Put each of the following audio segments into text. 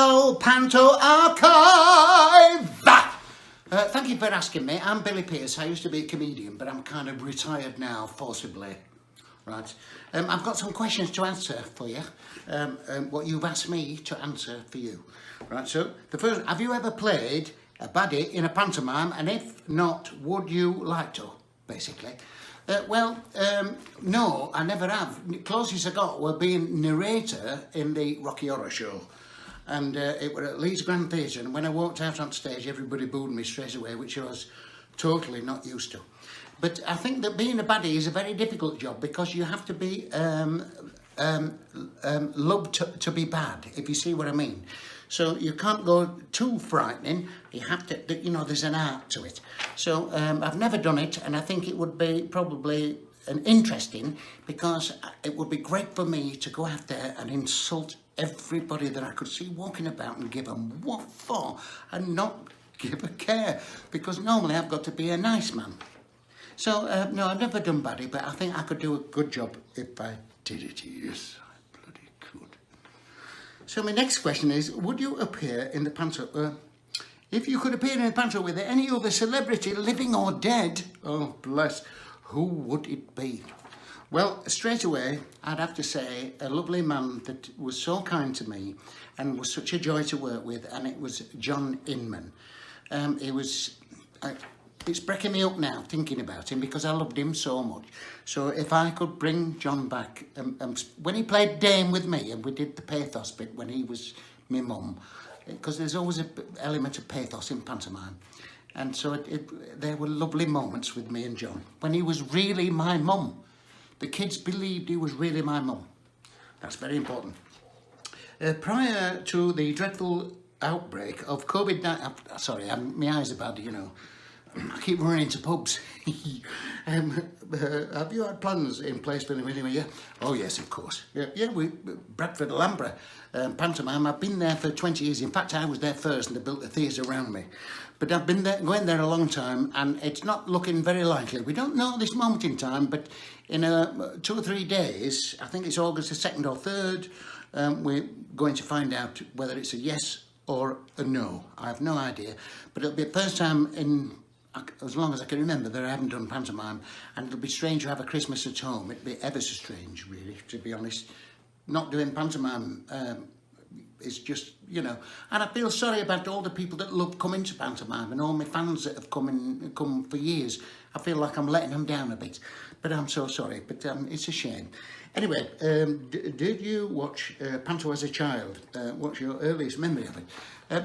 Hello, Panto Archive! Thank you for asking me. I'm Billy Pearce. I used to be a comedian, but I'm kind of retired now, forcibly. Right. I've got some questions to answer for you. What you've asked me to answer for you. Right, so the first, have you ever played a baddie in a pantomime? And if not, would you like to, basically? No, I never have. The closest I got were being narrator in the Rocky Horror Show. And it were at Leeds Grand Theatre, and when I walked out on stage, everybody booed me straight away, which I was totally not used to. But I think that being a baddie is a very difficult job because you have to be loved to be bad, if you see what I mean. So you can't go too frightening. You have to, you know, there's an art to it. So I've never done it, and I think it would be probably interesting because it would be great for me to go out there and insult everybody that I could see walking about and give them what for and not give a care, because normally I've got to be a nice man. So no, I've never done baddie, but I think I could do a good job if I did it. Yes, I bloody could. So my next question is, would you appear in the Panto? If you could appear in the Panto with any other celebrity, living or dead, oh bless, who would it be? Well, straight away, I'd have to say a lovely man that was so kind to me and was such a joy to work with, and it was John Inman. It's breaking me up now thinking about him because I loved him so much. So if I could bring John back, when he played Dame with me, and we did the pathos bit when he was my mum, because there's always an element of pathos in pantomime. And so there were lovely moments with me and John when he was really my mum. The kids believed he was really my mum. That's very important. Prior to the dreadful outbreak of COVID-19, sorry, my eyes are bad, you know. I keep running into pubs. Have you had plans in place for the yeah? Oh yes, of course. Yeah, Bradford Alhambra pantomime. I've been there for 20 years. In fact, I was there first, and they built the theatre around me. But I've been there, going there a long time, and it's not looking very likely. We don't know this moment in time, but in 2 or 3 days, I think it's August the 2nd or 3rd, we're going to find out whether it's a yes or a no. I have no idea, but it'll be the first time in as long as I can remember that I haven't done pantomime, and it'll be strange to have a Christmas at home. It'd be ever so strange, really, to be honest. Not doing pantomime is just, you know, and I feel sorry about all the people that love coming to pantomime and all my fans that have come for years. I feel like I'm letting them down a bit, but I'm so sorry, but it's a shame. Anyway, did you watch Panto as a child? What's your earliest memory of it?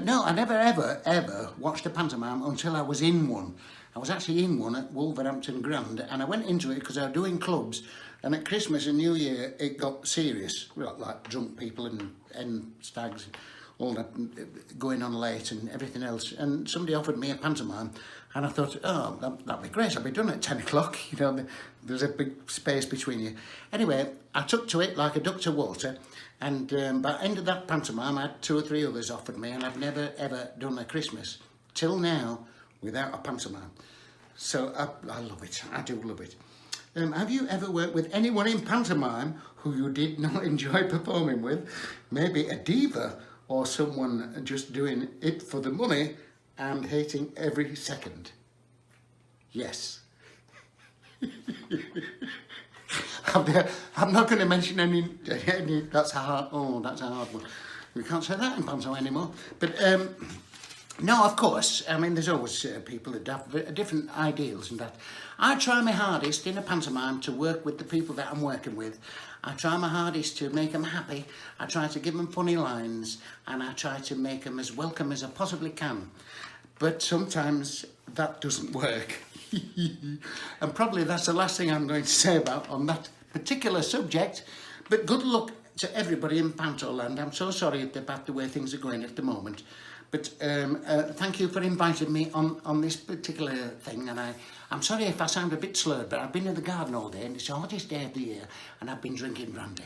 No, I never, ever watched a pantomime until I was in one. I was actually in one at Wolverhampton Grand, and I went into it because I was doing clubs, and at Christmas and New Year it got serious, like drunk people and stags, all that going on late and everything else. And somebody offered me a pantomime, and I thought, oh, that'd be great. I'll be done at 10 o'clock. You know, there's a big space between you. Anyway, I took to it like a duck to water, and by the end of that pantomime, I had 2 or 3 others offered me, and I've never ever done a Christmas till now without a pantomime. So I love it. I do love it. Have you ever worked with anyone in pantomime who you did not enjoy performing with? Maybe a diva or someone just doing it for the money and hating every second? Yes. I'm not going to mention any. That's a hard one. We can't say that in panto anymore. But no, of course. I mean, there's always people that have different ideals and that. I try my hardest in a pantomime to work with the people that I'm working with. I try my hardest to make them happy. I try to give them funny lines, and I try to make them as welcome as I possibly can. But sometimes that doesn't work. And probably that's the last thing I'm going to say on that particular subject. But good luck to everybody in Panto land. I'm so sorry about the way things are going at the moment. But thank you for inviting me on this particular thing. And I'm sorry if I sound a bit slurred, but I've been in the garden all day, and it's the hottest day of the year, and I've been drinking brandy.